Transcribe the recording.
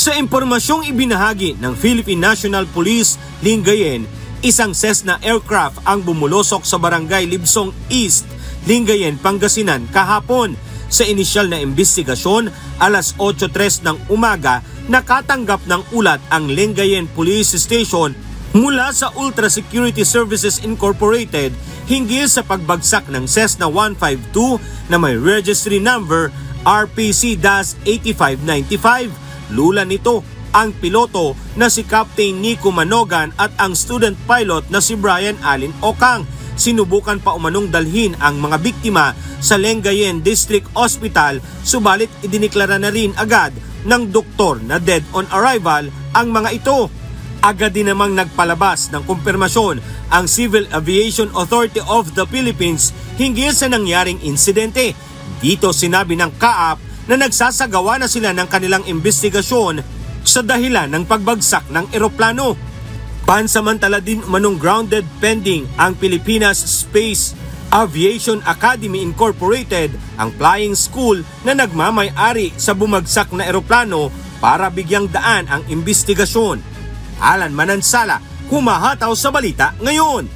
Sa impormasyong ibinahagi ng Philippine National Police Lingayen, isang Cessna aircraft ang bumulusok sa Barangay Libsong East, Lingayen, Pangasinan kahapon. Sa inisyal na imbestigasyon, alas 8:03 ng umaga, nakatanggap ng ulat ang Lingayen Police Station mula sa Ultra Security Services Incorporated hinggil sa pagbagsak ng Cessna 152 na may registry number RPC-8595. Lula nito ang piloto na si Captain Nico Manogan at ang student pilot na si Brian Allen Ocang. Sinubukan pa umanong dalhin ang mga biktima sa Lingayen District Hospital, subalit idiniklara na rin agad ng doktor na dead on arrival ang mga ito. Agad din namang nagpalabas ng kumpirmasyon ang Civil Aviation Authority of the Philippines hinggil sa nangyaring insidente. Dito sinabi ng CAAP na nagsasagawa na sila ng kanilang investigasyon sa dahilan ng pagbagsak ng eroplano. Pansamantala din umanong grounded pending ang Pilipinas Space Aviation Academy Incorporated, ang flying school na nagmamay-ari sa bumagsak na eroplano, para bigyang daan ang investigasyon. Alan Manansala, humahataw sa balita ngayon.